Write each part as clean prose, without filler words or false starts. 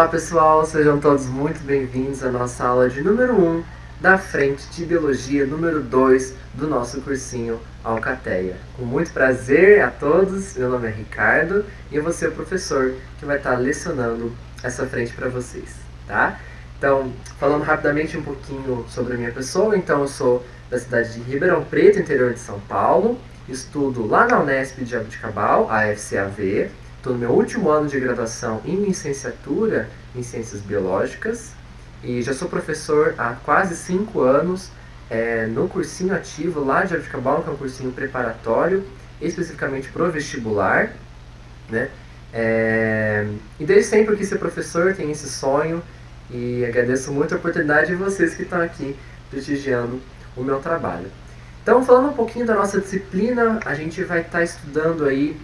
Olá pessoal, sejam todos muito bem-vindos à nossa aula de número 1 da frente de Biologia número 2 do nosso cursinho Alcateia. Com muito prazer a todos, meu nome é Ricardo e eu vou ser o professor que vai estar lecionando essa frente para vocês, tá? Então, falando rapidamente um pouquinho sobre a minha pessoa, então eu sou da cidade de Ribeirão Preto, interior de São Paulo, estudo lá na Unesp de Jaboticabal, a FCAV. Estou no meu último ano de graduação em licenciatura em Ciências Biológicas e já sou professor há quase 5 anos no cursinho ativo lá de Jaboticabal, que é um cursinho preparatório, especificamente para o vestibular, né? E desde sempre eu quis ser professor, tenho esse sonho e agradeço muito a oportunidade de vocês que estão aqui prestigiando o meu trabalho. Então, falando um pouquinho da nossa disciplina, a gente vai estar estudando aí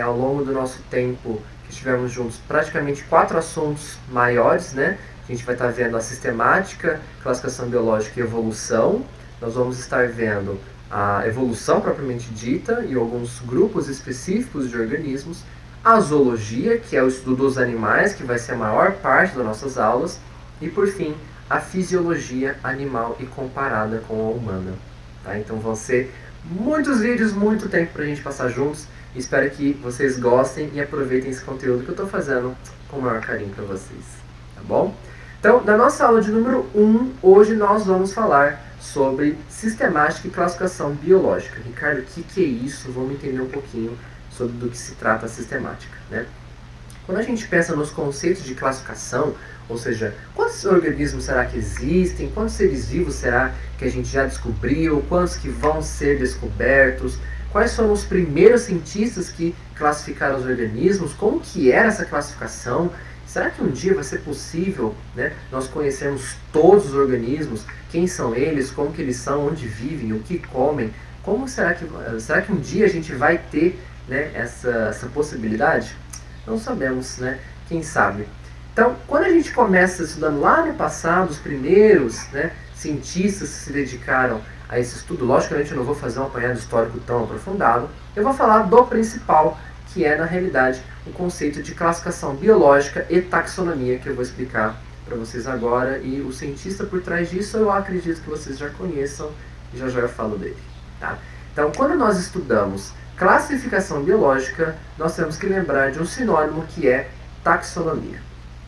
ao longo do nosso tempo que estivemos juntos, praticamente 4 assuntos maiores, né? A gente vai estar vendo a sistemática, classificação biológica e evolução. Nós vamos estar vendo a evolução propriamente dita e alguns grupos específicos de organismos, a zoologia, que é o estudo dos animais, que vai ser a maior parte das nossas aulas, e por fim, a fisiologia animal e comparada com a humana. Tá? Então vão ser muitos vídeos, muito tempo para a gente passar juntos. Espero que vocês gostem e aproveitem esse conteúdo que eu estou fazendo com o maior carinho para vocês, tá bom? Então, na nossa aula de número 1, hoje nós vamos falar sobre sistemática e classificação biológica. Ricardo, o que é isso? Vamos entender um pouquinho sobre do que se trata a sistemática, né? Quando a gente pensa nos conceitos de classificação, ou seja, quantos organismos será que existem, quantos seres vivos será que a gente já descobriu, quantos que vão ser descobertos, quais foram os primeiros cientistas que classificaram os organismos, como que era essa classificação, será que um dia vai ser possível, né, nós conhecermos todos os organismos, quem são eles, como que eles são, onde vivem, o que comem, como será que um dia a gente vai ter, né, essa possibilidade? Não sabemos, né? Quem sabe? Então, quando a gente começa estudando lá no passado, os primeiros, né, cientistas que se dedicaram a esse estudo, logicamente eu não vou fazer um apanhado histórico tão aprofundado, eu vou falar do principal, que é, na realidade, o conceito de classificação biológica e taxonomia, que eu vou explicar para vocês agora, e o cientista por trás disso eu acredito que vocês já conheçam, e já eu falo dele. Tá? Então, quando nós estudamos classificação biológica, nós temos que lembrar de um sinônimo que é taxonomia.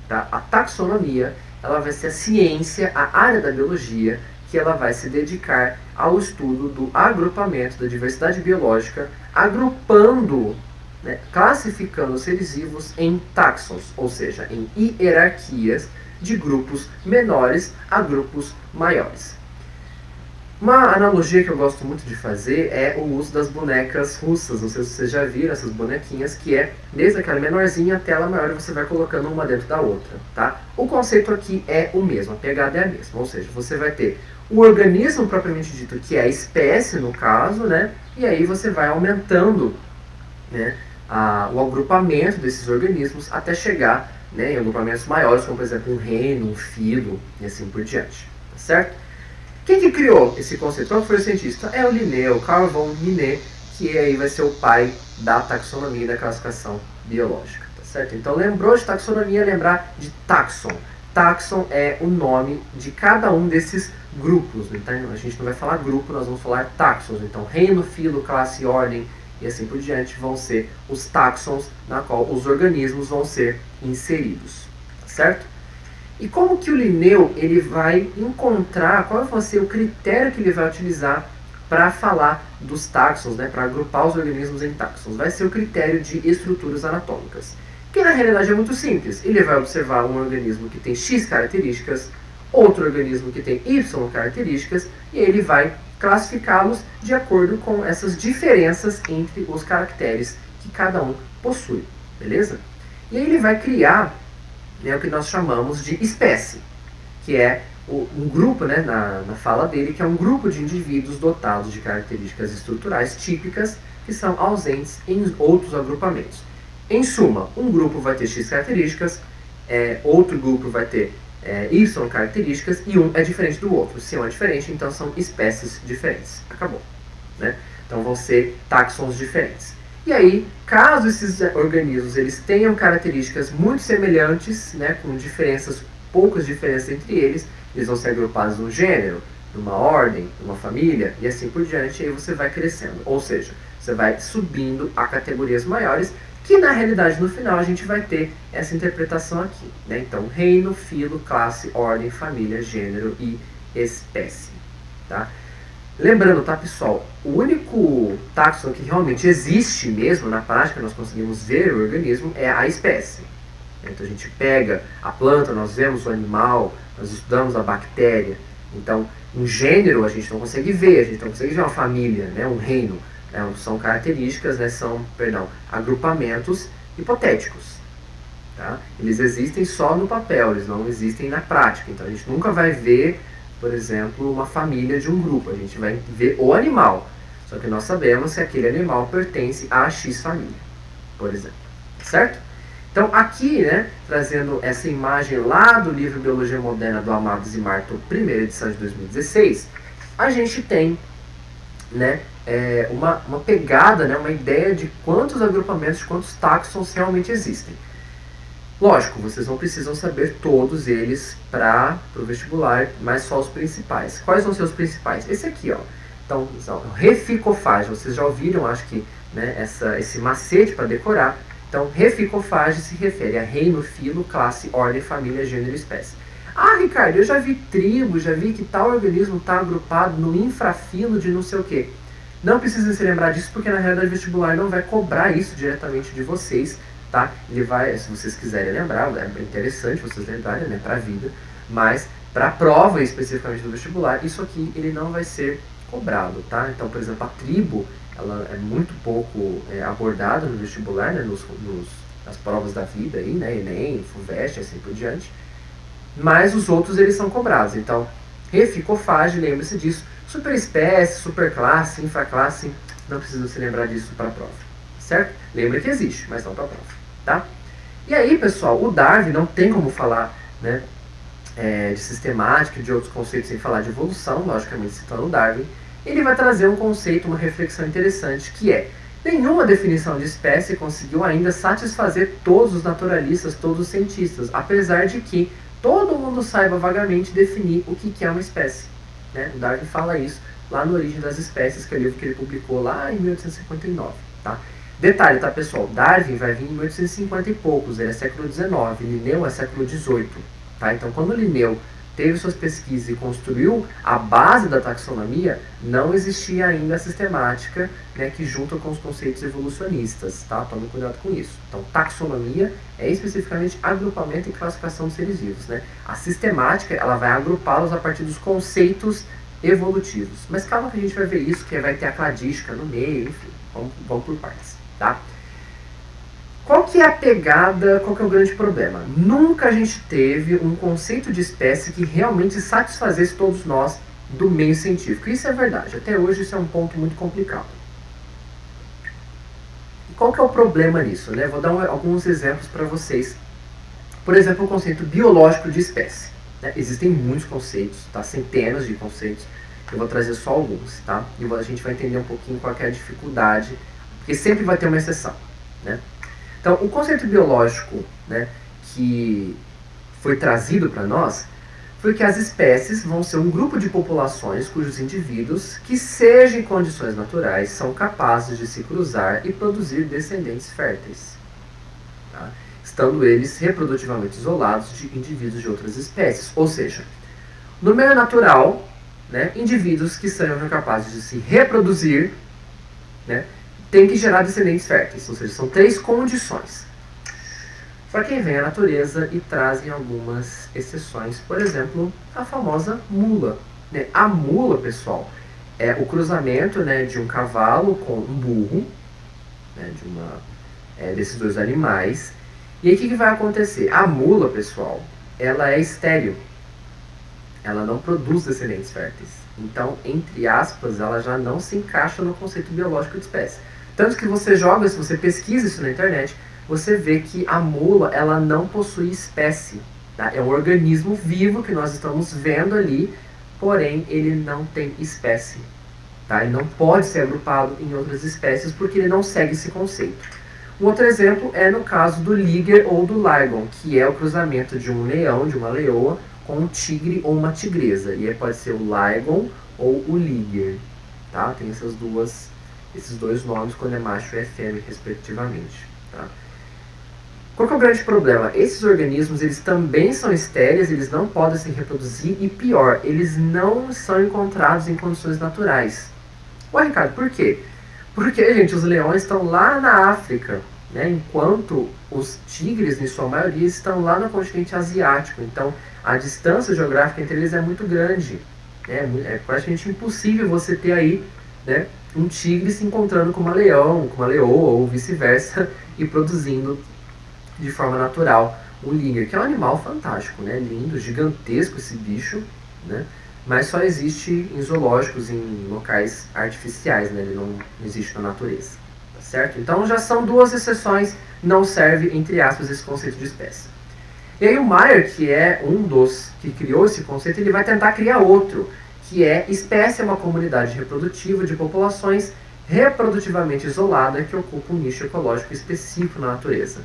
Tá? A taxonomia, ela vai ser a ciência, a área da biologia, que ela vai se dedicar ao estudo do agrupamento da diversidade biológica, agrupando, né, classificando os seres vivos em taxons, ou seja, em hierarquias de grupos menores a grupos maiores. Uma analogia que eu gosto muito de fazer é o uso das bonecas russas. Não sei se vocês já viram essas bonequinhas, que é desde aquela menorzinha até ela maior, você vai colocando uma dentro da outra. Tá? O conceito aqui é o mesmo, a pegada é a mesma. Ou seja, você vai ter o organismo propriamente dito, que é a espécie no caso, né? E aí você vai aumentando, né, o agrupamento desses organismos até chegar, né, em agrupamentos maiores, como por exemplo um reino, um filo e assim por diante. Tá certo? Quem que criou esse conceito? Qual foi o cientista? É o Linné, o Carl von Linné, que aí vai ser o pai da taxonomia e da classificação biológica, tá certo? Então, lembrou de taxonomia, lembrar de taxon. Taxon é o nome de cada um desses grupos, então a gente não vai falar grupo, nós vamos falar taxons. Então, reino, filo, classe, ordem e assim por diante vão ser os taxons na qual os organismos vão ser inseridos, tá certo? E como que o Linné ele vai encontrar, qual vai ser o critério que ele vai utilizar para falar dos taxons, né, para agrupar os organismos em taxons? Vai ser o critério de estruturas anatômicas, que na realidade é muito simples. Ele vai observar um organismo que tem X características, outro organismo que tem Y características, e ele vai classificá-los de acordo com essas diferenças entre os caracteres que cada um possui, beleza? E aí ele vai criar o que nós chamamos de espécie, que é um grupo, né, na fala dele, que é um grupo de indivíduos dotados de características estruturais típicas que são ausentes em outros agrupamentos. Em suma, um grupo vai ter X características, outro grupo vai ter Y características e um é diferente do outro. Se um é diferente, então são espécies diferentes. Acabou. Né? Então vão ser taxons diferentes. E aí, caso esses organismos eles tenham características muito semelhantes, né, com poucas diferenças entre eles, eles vão ser agrupados num gênero, numa ordem, numa família, e assim por diante, e aí você vai crescendo. Ou seja, você vai subindo a categorias maiores, que na realidade no final a gente vai ter essa interpretação aqui, né? Então, reino, filo, classe, ordem, família, gênero e espécie, tá? Lembrando, tá, pessoal, o único táxon que realmente existe mesmo, na prática, nós conseguimos ver o organismo, é a espécie. Então a gente pega a planta, nós vemos o animal, nós estudamos a bactéria. Então, um gênero a gente não consegue ver, a gente não consegue ver uma família, né, um reino. São características, né, agrupamentos hipotéticos. Tá? Eles existem só no papel, eles não existem na prática. Então a gente nunca vai ver, por exemplo, uma família de um grupo. A gente vai ver o animal. Só que nós sabemos que aquele animal pertence a X família, por exemplo. Certo? Então aqui, né, trazendo essa imagem lá do livro Biologia Moderna do Amados e Marton, primeira edição de 2016, a gente tem, né, uma pegada, né, uma ideia de quantos agrupamentos, quantos táxons realmente existem. Lógico, vocês não precisam saber todos eles para o vestibular, mas só os principais. Quais vão ser os principais? Esse aqui, ó. Então, reficofage, vocês já ouviram, acho que, né, esse macete para decorar. Então, reficofage se refere a reino, filo, classe, ordem, família, gênero e espécie. Ah, Ricardo, eu já vi tribo, já vi que tal organismo está agrupado no infrafilo de não sei o quê. Não precisa se lembrar disso, porque na realidade o vestibular não vai cobrar isso diretamente de vocês, tá? Ele vai, se vocês quiserem lembrar, é interessante vocês lembrarem, né, para a vida, mas para a prova especificamente do vestibular, isso aqui ele não vai ser cobrado, tá? Então, por exemplo, a tribo, ela é muito pouco abordada no vestibular, né, nas provas da vida aí, né, Enem, FUVEST, assim por diante, mas os outros eles são cobrados. Então, reficofage, lembre-se disso. Superespécie, superclasse, infraclasse, não precisa se lembrar disso para a prova, certo? Lembra que existe, mas não para a prova, tá? E aí, pessoal, o Darwin não tem como falar, né, de sistemática e de outros conceitos sem falar de evolução, logicamente citando o Darwin. Ele vai trazer um conceito, uma reflexão interessante, que é: nenhuma definição de espécie conseguiu ainda satisfazer todos os naturalistas, todos os cientistas, apesar de que todo mundo saiba vagamente definir o que é uma espécie. Né? O Darwin fala isso lá no Origem das Espécies, que é o livro que ele publicou lá em 1859. Tá? Detalhe, tá, pessoal? Darwin vai vir em 1850 e poucos, ele é século XIX, Linneu é século XVIII. Tá? Então, quando Linneu teve suas pesquisas e construiu a base da taxonomia, não existia ainda a sistemática, né, que junta com os conceitos evolucionistas. Tá? Tome cuidado com isso. Então, taxonomia é especificamente agrupamento e classificação de seres vivos. Né? A sistemática ela vai agrupá-los a partir dos conceitos evolutivos. Mas calma que a gente vai ver isso, que vai ter a cladística no meio, enfim, vamos por partes. Tá? Qual que é a pegada, qual que é o grande problema? Nunca a gente teve um conceito de espécie que realmente satisfazesse todos nós do meio científico. Isso é verdade. Até hoje isso é um ponto muito complicado. E qual que é o problema nisso? Né? Vou dar alguns exemplos para vocês. Por exemplo, o conceito biológico de espécie. Né? Existem muitos conceitos, tá? Centenas de conceitos. Eu vou trazer só alguns, tá? E a gente vai entender um pouquinho qual que é a dificuldade, porque sempre vai ter uma exceção, né? Então, o conceito biológico, né, que foi trazido para nós foi que as espécies vão ser um grupo de populações cujos indivíduos, que sejam em condições naturais, são capazes de se cruzar e produzir descendentes férteis, tá? Estando eles reprodutivamente isolados de indivíduos de outras espécies. Ou seja, no meio natural, né, indivíduos que sejam capazes de se reproduzir, né, tem que gerar descendentes férteis, ou seja, são 3 condições. Só que vem a natureza e trazem algumas exceções, por exemplo, a famosa mula. Né? A mula, pessoal, é o cruzamento, né, de um cavalo com um burro, né, desses 2 animais. E aí o que vai acontecer? A mula, pessoal, ela é estéril, ela não produz descendentes férteis. Então, entre aspas, ela já não se encaixa no conceito biológico de espécie. Tanto que você joga, se você pesquisa isso na internet, você vê que a mula ela não possui espécie. Tá? É um organismo vivo que nós estamos vendo ali, porém ele não tem espécie. Tá? Ele não pode ser agrupado em outras espécies porque ele não segue esse conceito. Um outro exemplo é no caso do liger ou do ligon, que é o cruzamento de um leão, de uma leoa, com um tigre ou uma tigresa. E aí pode ser o ligon ou o liger. Tá? Tem esses dois nomes quando é macho e é fêmea, respectivamente. Tá? Qual que é o grande problema? Esses organismos, eles também são estéreis, eles não podem se reproduzir e pior, eles não são encontrados em condições naturais. Ué, Ricardo, por quê? Porque, gente, os leões estão lá na África, né, enquanto os tigres, em sua maioria, estão lá no continente asiático. Então, a distância geográfica entre eles é muito grande. É praticamente impossível você ter aí, né, um tigre se encontrando com uma leoa ou vice-versa e produzindo de forma natural o liger, que é um animal fantástico, né? Lindo, gigantesco esse bicho, né? Mas só existe em zoológicos, em locais artificiais, né? Ele não existe na natureza, tá certo? Então já são duas exceções, não serve, entre aspas, esse conceito de espécie. E aí o Meyer, que é um dos que criou esse conceito, ele vai tentar criar outro, que é espécie é uma comunidade reprodutiva de populações reprodutivamente isolada que ocupa um nicho ecológico específico na natureza.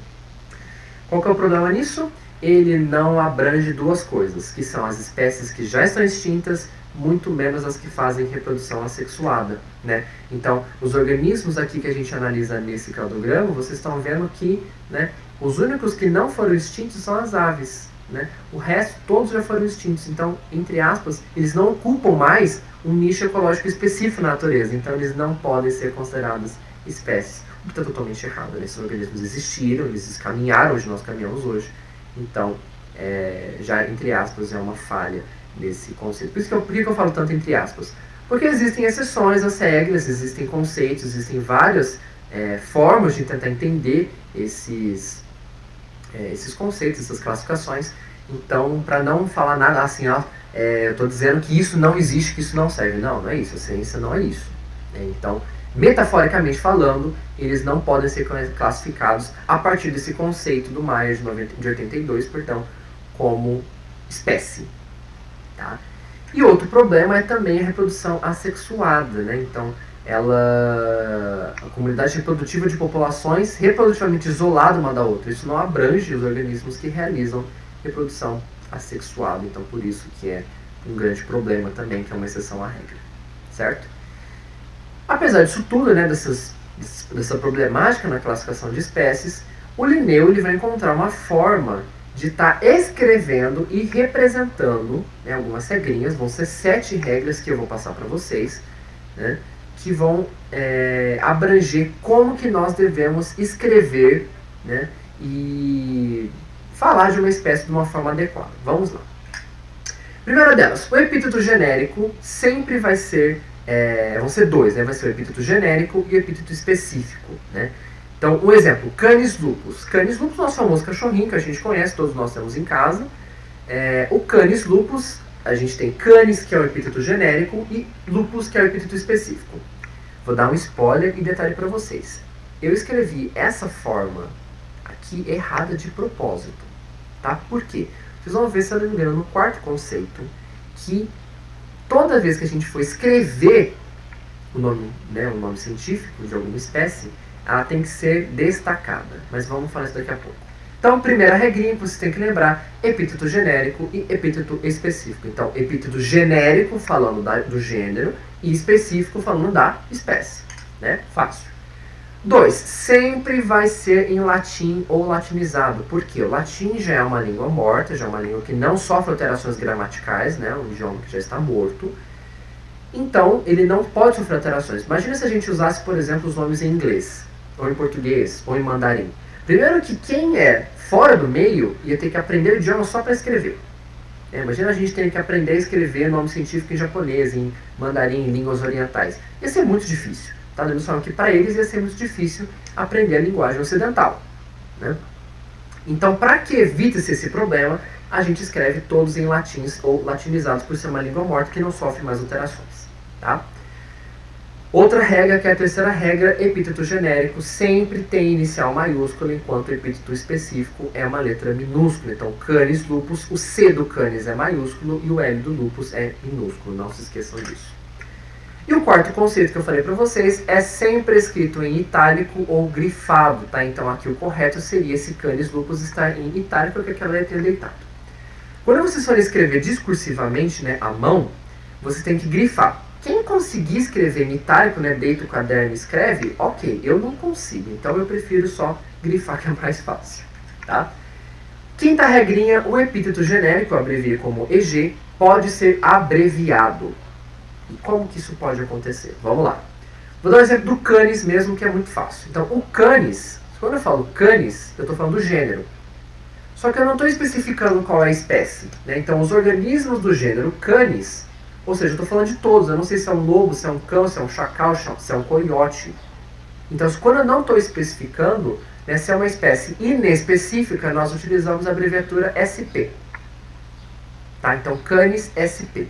Qual que é o problema nisso? Ele não abrange duas coisas, que são as espécies que já estão extintas, muito menos as que fazem reprodução assexuada, né? Então, os organismos aqui que a gente analisa nesse cladograma, vocês estão vendo que, né, os únicos que não foram extintos são as aves, né? O resto, todos já foram extintos. Então, entre aspas, eles não ocupam mais um nicho ecológico específico na natureza. Então, eles não podem ser considerados espécies. O que está totalmente errado, né? Esses organismos existiram, eles caminharam onde nós caminhamos hoje. Então, já, entre aspas, é uma falha nesse conceito. Por que eu falo tanto entre aspas? Porque existem exceções às regras, existem conceitos, existem várias formas de tentar entender esses conceitos, essas classificações. Então, para não falar nada assim, eu estou dizendo que isso não existe, que isso não serve. Não, não é isso. A ciência não é isso. Então, metaforicamente falando, eles não podem ser classificados a partir desse conceito do Meyer de 82, perdão, como espécie. Tá? E outro problema é também a reprodução assexuada, né? Então, a comunidade reprodutiva de populações reprodutivamente isolada uma da outra. Isso não abrange os organismos que realizam reprodução assexuada. Então, por isso que é um grande problema também, que é uma exceção à regra. Certo? Apesar disso tudo, né, dessa problemática na classificação de espécies, o Linneu ele vai encontrar uma forma de estar escrevendo e representando, né, algumas regrinhas. Vão ser 7 regras que eu vou passar para vocês, né, que vão abranger como que nós devemos escrever, né, e falar de uma espécie de uma forma adequada. Vamos lá. Primeira delas, o epíteto genérico sempre vai ser vão ser 2, né? Vai ser o epíteto genérico e o epíteto específico, né? Então, um exemplo, Canis lupus. Canis lupus é o nosso famoso cachorrinho que a gente conhece, todos nós temos em casa. O Canis lupus, a gente tem Canis, que é o epíteto genérico, e lupus, que é o epíteto específico. Vou dar um spoiler e detalhe para vocês. Eu escrevi essa forma aqui errada de propósito, tá? Por quê? Vocês vão ver, se eu não me engano, no quarto conceito, que toda vez que a gente for escrever o nome científico de alguma espécie, ela tem que ser destacada. Mas vamos falar isso daqui a pouco. Então, primeira regrinha que você tem que lembrar, epíteto genérico e epíteto específico. Então, epíteto genérico falando do gênero e específico falando da espécie. Né? Fácil. 2. Sempre vai ser em latim ou latinizado. Por quê? O latim já é uma língua morta, já é uma língua que não sofre alterações gramaticais, né? Um idioma que já está morto. Então, ele não pode sofrer alterações. Imagina se a gente usasse, por exemplo, os nomes em inglês, ou em português, ou em mandarim. Primeiro que quem é fora do meio ia ter que aprender o idioma só para escrever. Imagina a gente ter que aprender a escrever nome científico em japonês, em mandarim, em línguas orientais. Ia ser muito difícil. Tá dando só que para eles ia ser muito difícil aprender a linguagem ocidental, né? Então, para que evite-se esse problema, a gente escreve todos em latins ou latinizados por ser uma língua morta que não sofre mais alterações, tá? Outra regra, que é a terceira regra, epíteto genérico sempre tem inicial maiúsculo, enquanto o epíteto específico é uma letra minúscula. Então, Canis lupus, o C do Canis é maiúsculo e o L do lupus é minúsculo, não se esqueçam disso. E o quarto conceito que eu falei para vocês é sempre escrito em itálico ou grifado, tá? Então aqui o correto seria esse canis lupus estar em itálico, porque aquela letra é deitado. Quando vocês forem escrever discursivamente, né, à mão, você tem que grifar. Quem conseguir escrever em itálico, né, deita o caderno e escreve, ok, eu não consigo, então eu prefiro só grifar, que é mais fácil, tá? Quinta regrinha, o epíteto genérico, eu abreviei como EG, pode ser abreviado. E como que isso pode acontecer? Vamos lá. Vou dar um exemplo do canis mesmo, que é muito fácil. Então, o canis, quando eu falo canis, eu estou falando do gênero. Só que eu não estou especificando qual é a espécie, né? Então, os organismos do gênero canis, ou seja, eu estou falando de todos. Eu não sei se é um lobo, se é um cão, se é um chacal, se é um coiote. Então, quando eu não estou especificando, né, se é uma espécie inespecífica, nós utilizamos a abreviatura SP. Tá? Então, canis SP.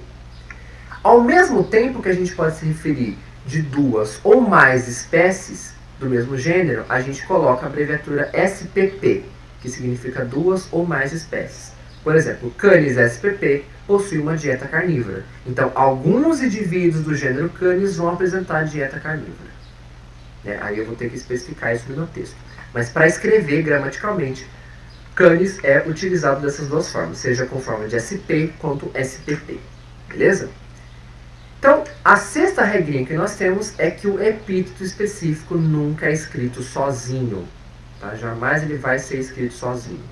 Ao mesmo tempo que a gente pode se referir de duas ou mais espécies do mesmo gênero, a gente coloca a abreviatura SPP, que significa duas ou mais espécies. Por exemplo, Canis spp possui uma dieta carnívora. Então, alguns indivíduos do gênero Canis vão apresentar dieta carnívora. Aí eu vou ter que especificar isso no meu texto. Mas para escrever gramaticalmente, Canis é utilizado dessas duas formas, seja com forma de SP quanto SPP. Beleza? Então, a sexta regrinha que nós temos é que o epíteto específico nunca é escrito sozinho. Tá? Jamais ele vai ser escrito sozinho.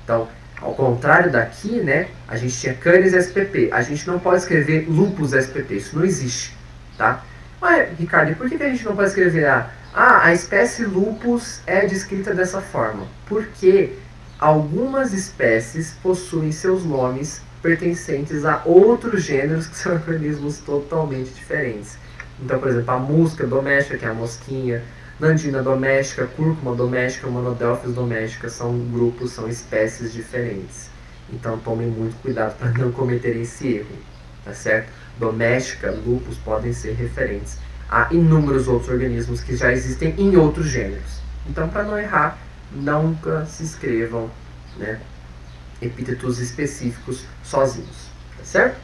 Então, ao contrário daqui, né, a gente tinha Canis spp. A gente não pode escrever lupus spp. Isso não existe. Tá? Mas, Ricardo, e por que a gente não pode escrever a espécie lupus é descrita dessa forma? Porque algumas espécies possuem seus nomes pertencentes a outros gêneros que são organismos totalmente diferentes. Então, por exemplo, a musca doméstica, que é a mosquinha, Nandina doméstica, cúrcuma doméstica, monodelphis doméstica, são grupos, são espécies diferentes. Então, tomem muito cuidado para não cometerem esse erro, tá certo? Doméstica, lupus podem ser referentes a inúmeros outros organismos que já existem em outros gêneros. Então, para não errar, nunca se escrevam, né, epítetos específicos sozinhos, tá certo?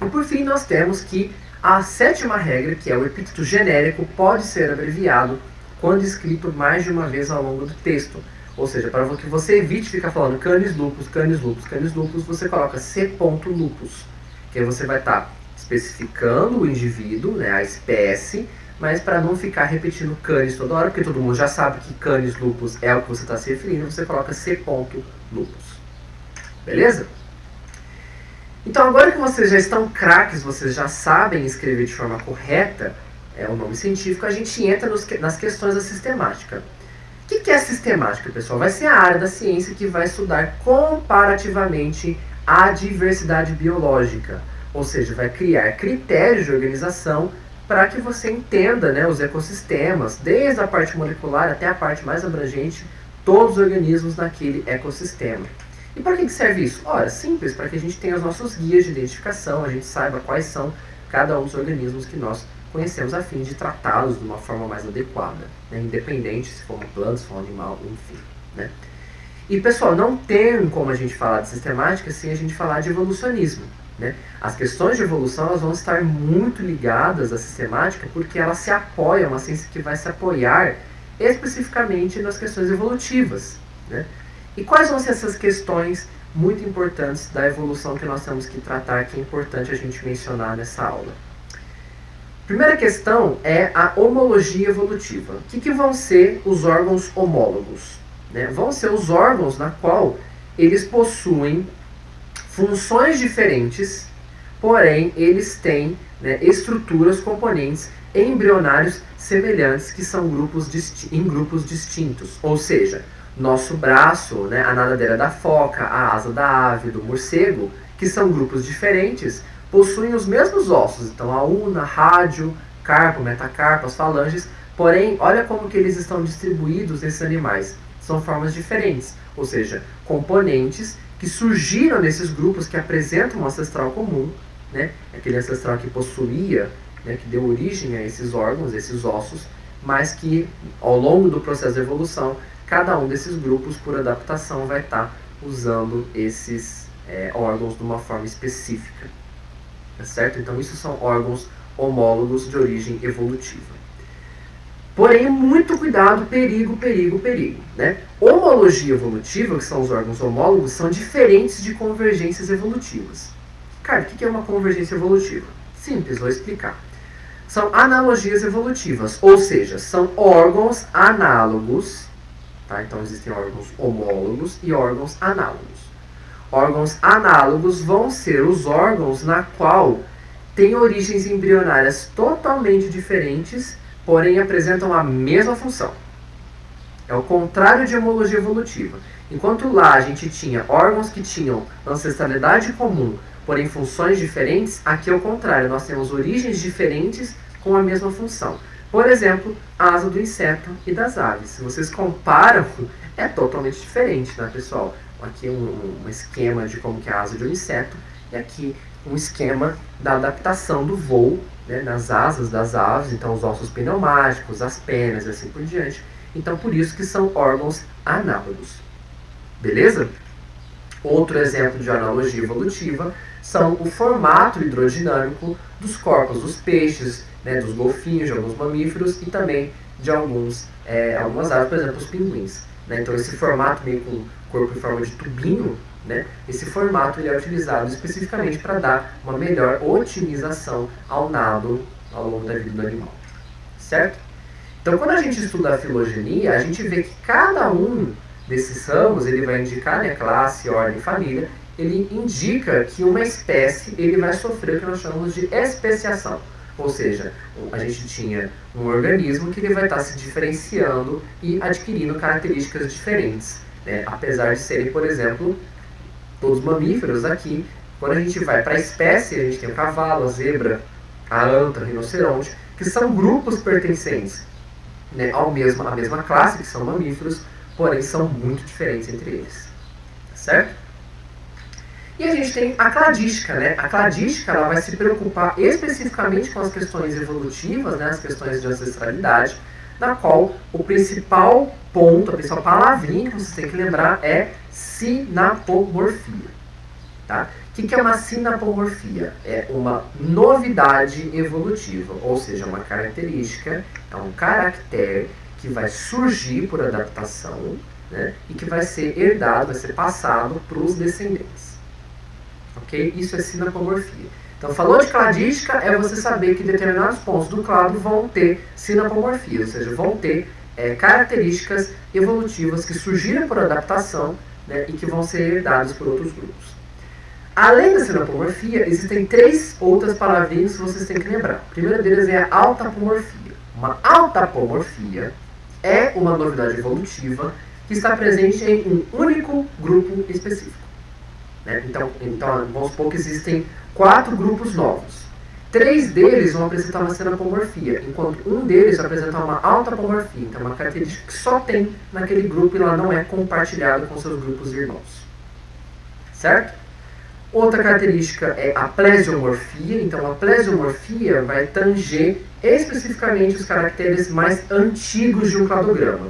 E por fim nós temos que a sétima regra, que é o epíteto genérico, pode ser abreviado quando escrito mais de uma vez ao longo do texto. Ou seja, para que você evite ficar falando canis lupus, canis lupus, canis lupus, você coloca C. lupus, que aí você vai estar especificando o indivíduo, né, a espécie, mas para não ficar repetindo canis toda hora, porque todo mundo já sabe que canis lupus é o que você está se referindo, você coloca C. lupus. Beleza? Então agora que vocês já estão craques, vocês já sabem escrever de forma correta o nome científico, a gente entra nas questões da sistemática. O que é a sistemática, pessoal? Vai ser a área da ciência que vai estudar comparativamente a diversidade biológica, ou seja, vai criar critérios de organização para que você entenda, né, os ecossistemas, desde a parte molecular até a parte mais abrangente, todos os organismos naquele ecossistema. E para que serve isso? Ora, simples, para que a gente tenha os nossos guias de identificação, a gente saiba quais são cada um dos organismos que nós conhecemos a fim de tratá-los de uma forma mais adequada, né, independente se for uma planta, se for um animal, enfim. Né? E pessoal, não tem como a gente falar de sistemática sem a gente falar de evolucionismo. Né? As questões de evolução elas vão estar muito ligadas à sistemática porque ela se apoia, é uma ciência que vai se apoiar especificamente nas questões evolutivas. Né? E quais vão ser essas questões muito importantes da evolução que nós temos que tratar, que é importante a gente mencionar nessa aula? Primeira questão é a homologia evolutiva. O que vão ser os órgãos homólogos? Né? Vão ser os órgãos na qual eles possuem funções diferentes, porém eles têm, né, estruturas, componentes embrionários semelhantes que são em grupos distintos. Ou seja, nosso braço, né, a nadadeira da foca, a asa da ave, do morcego, que são grupos diferentes, possuem os mesmos ossos. Então a una, rádio, carpo, metacarpo, as falanges, porém, olha como que eles estão distribuídos nesses animais. São formas diferentes, ou seja, componentes que surgiram nesses grupos que apresentam um ancestral comum, né? Aquele ancestral que possuía, né, que deu origem a esses órgãos, esses ossos, mas que ao longo do processo de evolução, cada um desses grupos, por adaptação, vai estar usando esses órgãos de uma forma específica. certo? Então isso são órgãos homólogos de origem evolutiva. Porém, muito cuidado, perigo, perigo, perigo, né? Homologia evolutiva, que são os órgãos homólogos, são diferentes de convergências evolutivas. Cara, o que é uma convergência evolutiva? Simples, vou explicar. São analogias evolutivas, ou seja, são órgãos análogos, tá? Então existem órgãos homólogos e órgãos análogos. Órgãos análogos vão ser os órgãos na qual têm origens embrionárias totalmente diferentes, porém apresentam a mesma função. É o contrário de homologia evolutiva. Enquanto lá a gente tinha órgãos que tinham ancestralidade comum, porém funções diferentes, aqui é o contrário. Nós temos origens diferentes com a mesma função. Por exemplo, a asa do inseto e das aves. Se vocês comparam, é totalmente diferente, né, pessoal? Aqui um esquema de como que é a asa de um inseto e aqui um esquema da adaptação do voo, né, nas asas das aves, então os ossos pneumáticos, as penas e assim por diante. Então, por isso que são órgãos análogos. Beleza? Outro exemplo de analogia evolutiva são o formato hidrodinâmico dos corpos dos peixes, né, dos golfinhos, de alguns mamíferos e também de algumas aves, por exemplo, os pinguins. Né? Então, esse formato meio com corpo em forma de tubinho, né, esse formato ele é utilizado especificamente para dar uma melhor otimização ao nado ao longo da vida do animal. Certo? Então, quando a gente estuda a filogenia, a gente vê que cada um desses ramos, ele vai indicar, né, classe, ordem e família, ele indica que uma espécie ele vai sofrer o que nós chamamos de especiação. Ou seja, a gente tinha um organismo que ele vai estar se diferenciando e adquirindo características diferentes. Né? Apesar de serem, por exemplo, todos mamíferos aqui, quando a gente vai para a espécie, a gente tem o cavalo, a zebra, a anta, o rinoceronte, que são grupos pertencentes, né, à mesma classe, que são mamíferos, porém são muito diferentes entre eles. Certo? E a gente tem a cladística, né? A cladística ela vai se preocupar especificamente com as questões evolutivas, né, as questões de ancestralidade, na qual o principal ponto, a principal palavrinha que vocês têm que lembrar é sinapomorfia. Tá? O que é uma sinapomorfia? É uma novidade evolutiva, ou seja, uma característica, é um caractere que vai surgir por adaptação, né, e que vai ser herdado, vai ser passado para os descendentes. Ok? Isso é sinapomorfia. Então, falou de cladística, é você saber que determinados pontos do clado vão ter sinapomorfia, ou seja, vão ter características evolutivas que surgiram por adaptação, né, e que vão ser herdadas por outros grupos. Além da sinapomorfia, existem 3 outras palavrinhas que vocês têm que lembrar. A primeira delas é a autapomorfia. Uma autapomorfia é uma novidade evolutiva que está presente em um único grupo específico. Né? Então, vamos supor que existem 4 grupos novos. 3 deles vão apresentar uma sinapomorfia, enquanto um deles vai apresentar uma autapomorfia. Então, é uma característica que só tem naquele grupo e ela não é compartilhada com seus grupos irmãos. Certo? Outra característica é a plesiomorfia. Então, a plesiomorfia vai tanger especificamente os caracteres mais antigos de um cladograma.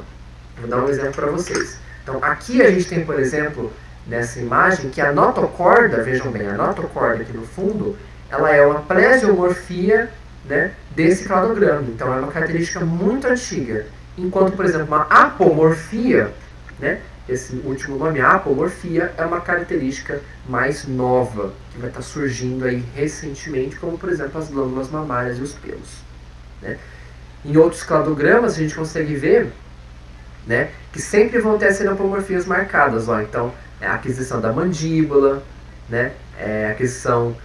Vou dar um exemplo para vocês. Então, aqui a gente tem, por exemplo, nessa imagem, que a notocorda, vejam bem, a notocorda aqui no fundo, ela é uma plesiomorfia, né, desse cladograma. Então, é uma característica muito antiga. Enquanto, por exemplo, uma apomorfia, né, esse último nome, a apomorfia, é uma característica mais nova, que vai estar surgindo aí recentemente, como, por exemplo, as glândulas mamárias e os pelos. Né? Em outros cladogramas, a gente consegue ver, né, que sempre vão ter as sinapomorfias marcadas. Ó. Então, a aquisição da mandíbula, né, a aquisição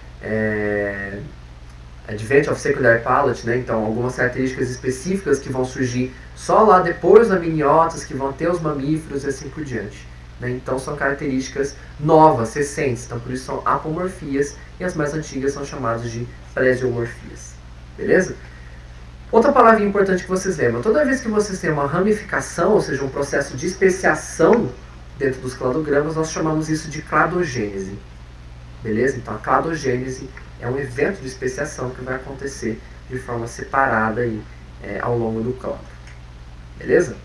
Advent of Secondary Palate, né, então algumas características específicas que vão surgir só lá depois das miniotas, que vão ter os mamíferos e assim por diante. Né? Então são características novas, recentes, então por isso são apomorfias e as mais antigas são chamadas de plesiomorfias. Beleza? Outra palavra importante que vocês lembram, toda vez que vocês têm uma ramificação, ou seja, um processo de especiação dentro dos cladogramas, nós chamamos isso de cladogênese. Beleza? Então a cladogênese é um evento de especiação que vai acontecer de forma separada aí, ao longo do clado. Beleza?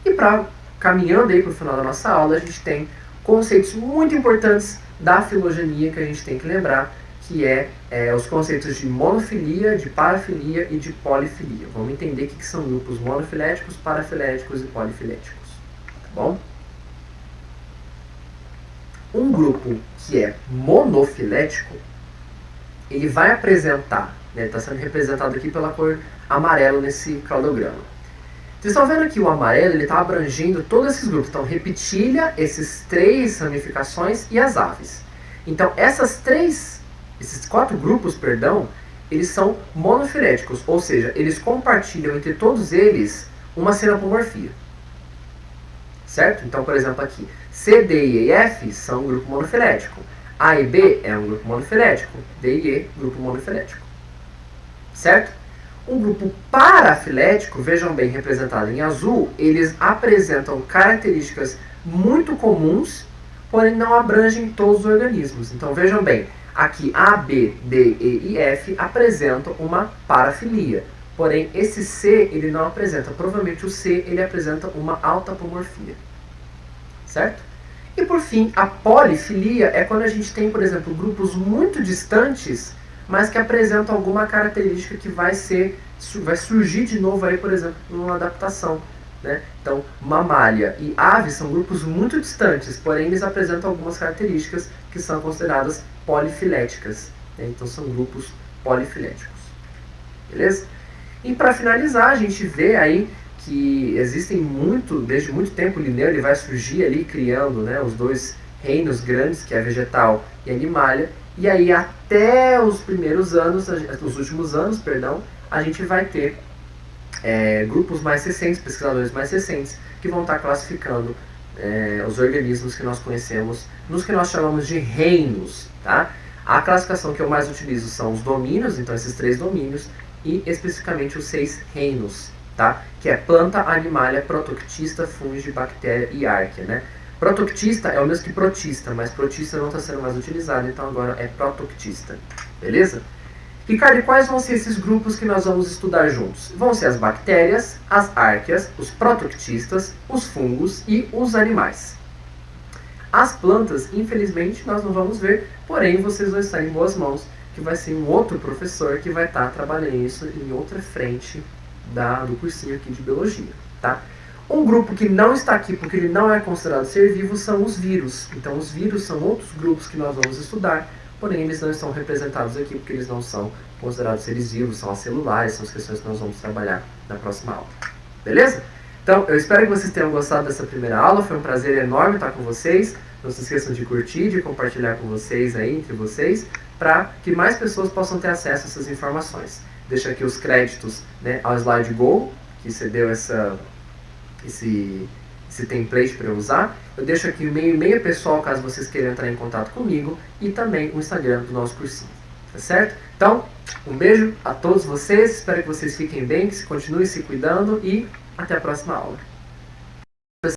E caminhando aí para o final da nossa aula, a gente tem conceitos muito importantes da filogenia que a gente tem que lembrar, que é os conceitos de monofilia, de parafilia e de polifilia. Vamos entender o que são grupos monofiléticos, parafiléticos e polifiléticos. Tá bom? Um grupo que é monofilético, ele vai apresentar, está sendo representado aqui pela cor amarelo nesse cladograma. Vocês estão vendo que o amarelo ele está abrangendo todos esses grupos. Então, reptilha, esses 3 ramificações e as aves. Então, esses 4 grupos, eles são monofiléticos, ou seja, eles compartilham entre todos eles uma sinapomorfia. Certo? Então, por exemplo, aqui, C, D, E e F são um grupo monofilético. A e B é um grupo monofilético. D e E, grupo monofilético. Certo? Um grupo parafilético, vejam bem, representado em azul, eles apresentam características muito comuns, porém não abrangem todos os organismos. Então, vejam bem, aqui A, B, D, E e F apresentam uma parafilia. Porém, esse C, ele não apresenta. Provavelmente o C, ele apresenta uma autapomorfia. Certo? E por fim, a polifilia é quando a gente tem, por exemplo, grupos muito distantes, mas que apresentam alguma característica que vai surgir de novo aí, por exemplo, numa adaptação. Né? Então, mamália e ave são grupos muito distantes, porém eles apresentam algumas características que são consideradas polifiléticas. Né? Então, são grupos polifiléticos. Beleza? E para finalizar, a gente vê aí que existem desde muito tempo, o Linneu ele vai surgir ali criando, né, os 2 reinos grandes, que é vegetal e animalia, e aí até os últimos anos, a gente vai ter grupos mais recentes, pesquisadores mais recentes, que vão estar classificando os organismos que nós conhecemos, nos que nós chamamos de reinos. Tá? A classificação que eu mais utilizo são os domínios, então esses 3 domínios, e especificamente os 6 reinos, tá? Que é planta, animalia, protoctista, fungi, bactéria e arquea. Né? Protoctista é o mesmo que protista, mas protista não está sendo mais utilizado, então agora é protoctista. Beleza? Ricardo, e quais vão ser esses grupos que nós vamos estudar juntos? Vão ser as bactérias, as arqueas, os protoctistas, os fungos e os animais. As plantas, infelizmente, nós não vamos ver, porém vocês vão estar em boas mãos, que vai ser um outro professor que vai estar trabalhando isso em outra frente do cursinho aqui de biologia. Tá? Um grupo que não está aqui porque ele não é considerado ser vivo são os vírus. Então os vírus são outros grupos que nós vamos estudar, porém eles não estão representados aqui porque eles não são considerados seres vivos, são as celulares, são as questões que nós vamos trabalhar na próxima aula. Beleza? Então, eu espero que vocês tenham gostado dessa primeira aula, foi um prazer enorme estar com vocês. Não se esqueçam de curtir, de compartilhar com vocês aí, entre vocês, para que mais pessoas possam ter acesso a essas informações. Deixo aqui os créditos, né, ao SlideGo, que você deu esse template para eu usar. Eu deixo aqui o meu e-mail pessoal, caso vocês queiram entrar em contato comigo, e também o Instagram do nosso cursinho. Tá certo? Então, um beijo a todos vocês, espero que vocês fiquem bem, que continuem se cuidando e até a próxima aula.